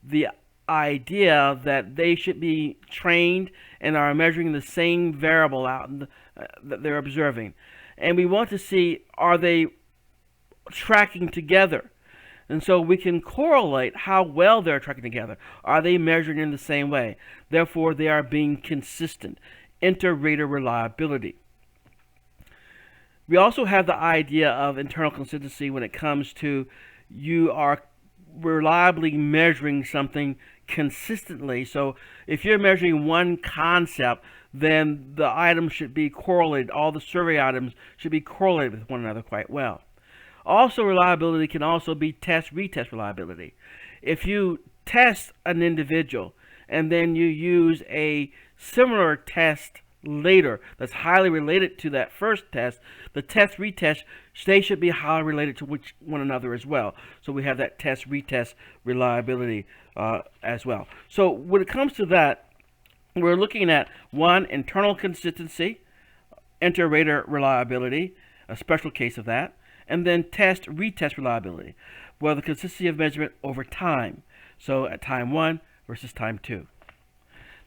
the idea that they should be trained and are measuring the same variable out that they're observing. And we want to see, are they tracking together? And so we can correlate how well they're tracking together. Are they measuring in the same way? Therefore, they are being consistent. Inter-rater reliability. We also have the idea of internal consistency when it comes to you are reliably measuring something consistently. So if you're measuring one concept, then the items should be correlated. All the survey items should be correlated with one another quite well. Also, reliability can also be test-retest reliability. If you test an individual and then you use a similar test later that's highly related to that first test, the test-retest, they should be highly related to one another as well. So we have that test-retest reliability as well. So when it comes to that, we're looking at one, internal consistency, inter-rater reliability, a special case of that, and then test-retest reliability, well, the consistency of measurement over time. So at time 1 versus time 2.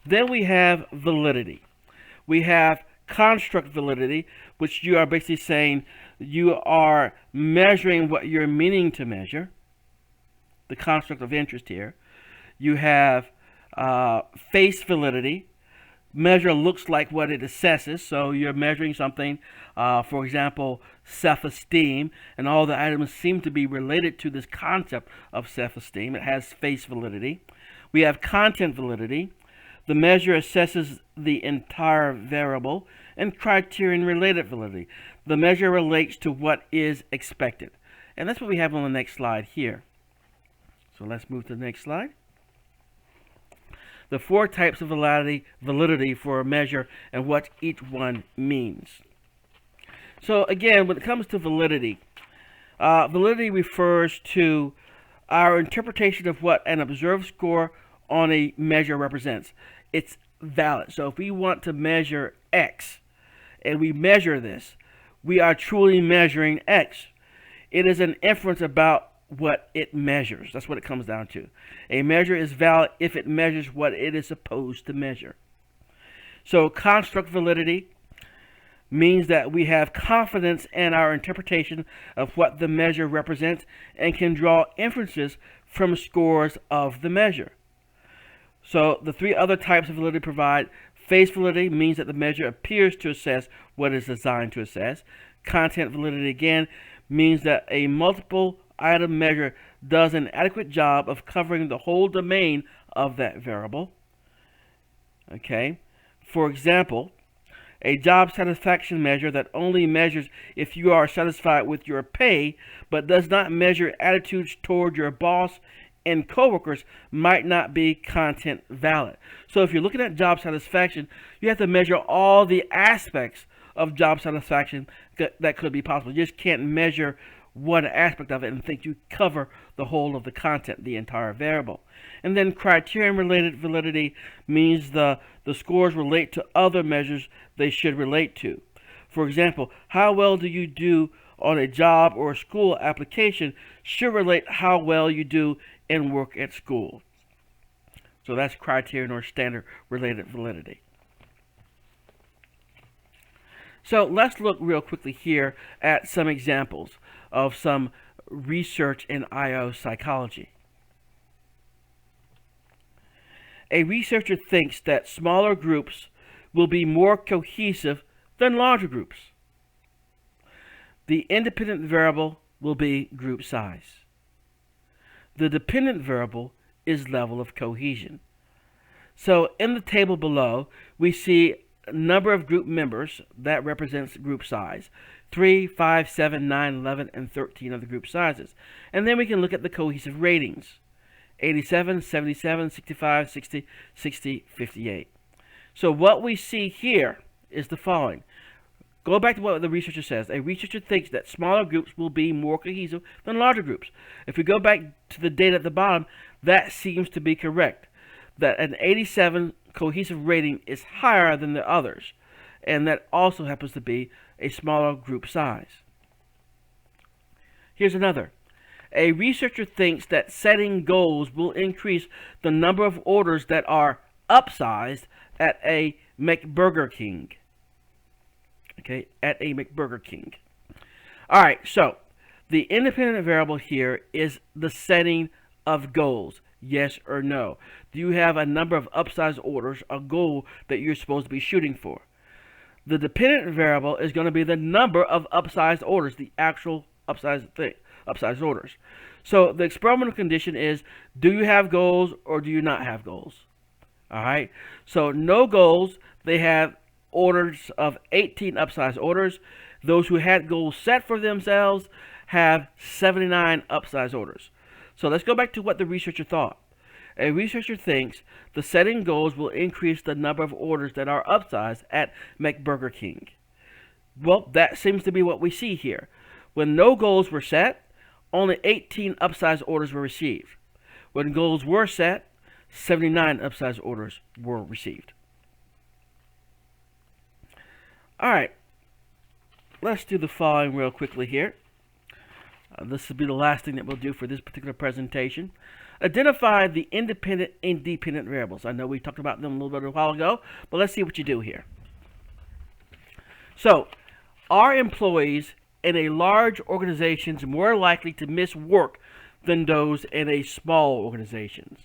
Then we have validity. We have construct validity, which you are basically saying you are measuring what you're meaning to measure, the construct of interest here. You have face validity. Measure looks like what it assesses, so you're measuring something, for example, self-esteem, and all the items seem to be related to this concept of self-esteem. It has face validity. We have content validity. The measure assesses the entire variable, and criterion-related validity. The measure relates to what is expected. And that's what we have on the next slide here. So let's move to the next slide. The 4 types of validity for a measure and what each one means. So again, when it comes to validity, validity refers to our interpretation of what an observed score on a measure represents. It's valid. So if we want to measure X and we measure this, we are truly measuring X. It is an inference about what it measures. That's what it comes down to. A measure is valid if it measures what it is supposed to measure. So construct validity means that we have confidence in our interpretation of what the measure represents and can draw inferences from scores of the measure. So the 3 other types of validity provide face validity means that the measure appears to assess what it's designed to assess. Content validity again means that a multiple item measure does an adequate job of covering the whole domain of that variable. Okay. For example, A job satisfaction measure that only measures if you are satisfied with your pay but does not measure attitudes toward your boss and coworkers might not be content valid. So if you're looking at job satisfaction, you have to measure all the aspects of job satisfaction that could be possible. You just can't measure one aspect of it and think you cover the whole of the content, the entire variable. And then criterion-related validity means the scores relate to other measures they should relate to. For example, how well do you do on a job or a school application should relate how well you do in work at school. So that's criterion or standard related validity. So let's look real quickly here at some examples of some research in IO psychology. A researcher thinks that smaller groups will be more cohesive than larger groups. The independent variable will be group size. The dependent variable is level of cohesion. So in the table below, we see a number of group members that represents group size. 3, 5, 7, 9, 11, and 13 are the group sizes. And then we can look at the cohesive ratings. 87, 77, 65, 60, 60, 58. So what we see here is the following. Go back to what the researcher says. A researcher thinks that smaller groups will be more cohesive than larger groups. If we go back to the data at the bottom, that seems to be correct. That an 87 cohesive rating is higher than the others. And that also happens to be a smaller group size. Here's another. A researcher thinks that setting goals will increase the number of orders that are upsized at a McBurger King. Okay, at a McBurger King. All right, so the independent variable here is the setting of goals, yes or no. Do you have a number of upsized orders, a goal that you're supposed to be shooting for? The dependent variable is going to be the number of upsized orders, the actual upsized orders. So the experimental condition is, do you have goals or do you not have goals? All right, so no goals, they have orders of 18 upsized orders. Those who had goals set for themselves have 79 upsized orders. So let's go back to what the researcher thought. A researcher thinks the setting goals will increase the number of orders that are upsized at McBurger King. Well, that seems to be what we see here. When no goals were set, only 18 upsized orders were received. When goals were set, 79 upsized orders were received. All right, let's do the following real quickly here. This will be the last thing that we'll do for this particular presentation. Identify the independent and dependent variables. I know we talked about them a little bit a while ago, but let's see what you do here. So, are employees in a large organizations more likely to miss work than those in a small organizations?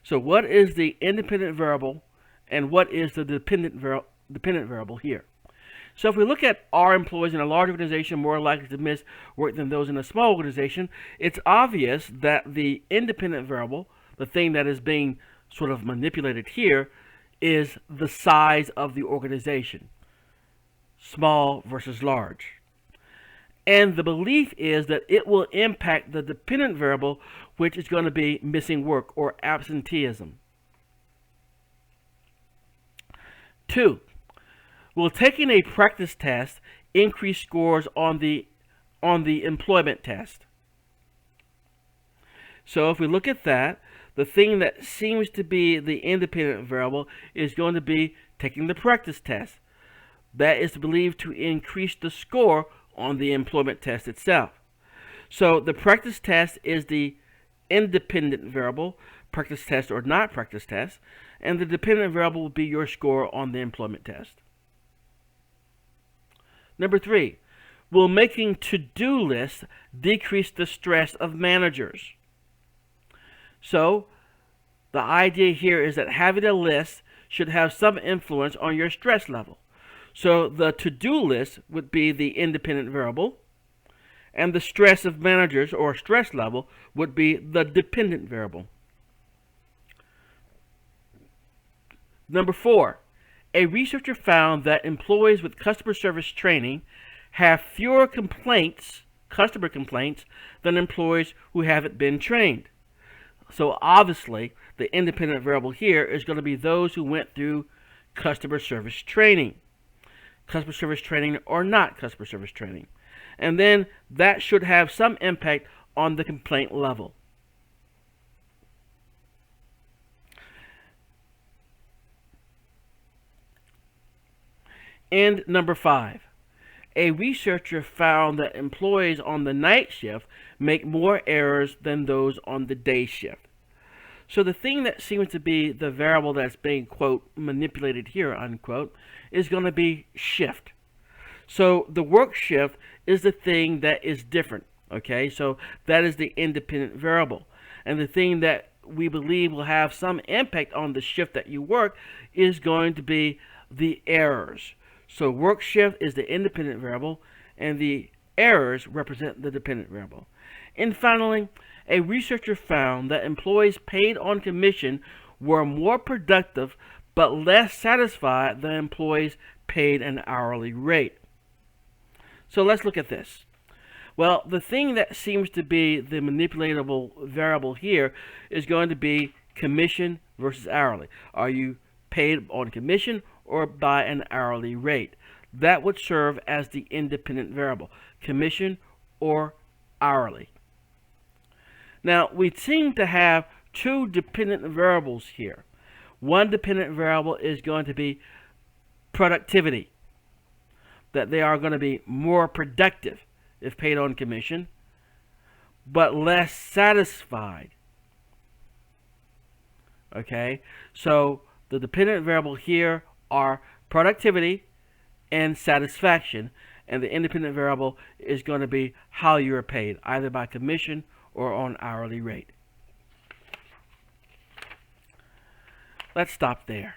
So what is the independent variable and what is the dependent variable here? So if we look at our employees in a large organization more likely to miss work than those in a small organization, it's obvious that the independent variable, the thing that is being sort of manipulated here, is the size of the organization. Small versus large. And the belief is that it will impact the dependent variable, which is going to be missing work or absenteeism. 2. Will taking a practice test increase scores on the employment test? So if we look at that, the thing that seems to be the independent variable is going to be taking the practice test. That is believed to increase the score on the employment test itself. So the practice test is the independent variable, practice test or not practice test, and the dependent variable will be your score on the employment test. Number 3, will making to-do lists decrease the stress of managers? So the idea here is that having a list should have some influence on your stress level. So the to-do list would be the independent variable, and the stress of managers or stress level would be the dependent variable. Number 4, A researcher found that employees with customer service training have fewer complaints, customer complaints, than employees who haven't been trained. So obviously, the independent variable here is going to be those who went through customer service training or not customer service training. And then that should have some impact on the complaint level. And number 5, a researcher found that employees on the night shift make more errors than those on the day shift. So the thing that seems to be the variable that's being, quote, manipulated here, unquote, is going to be shift. So the work shift is the thing that is different, okay? So that is the independent variable. And the thing that we believe will have some impact on the shift that you work is going to be the errors. So work shift is the independent variable, and the errors represent the dependent variable. And finally, a researcher found that employees paid on commission were more productive but less satisfied than employees paid an hourly rate. So let's look at this. Well, the thing that seems to be the manipulatable variable here is going to be commission versus hourly. Are you paid on commission or by an hourly rate? That would serve as the independent variable, commission or hourly. Now, we seem to have two dependent variables here. One dependent variable is going to be productivity, that they are going to be more productive if paid on commission, but less satisfied. Okay, so the dependent variable here are productivity and satisfaction, and the independent variable is going to be how you are paid, either by commission or on hourly rate. Let's stop there.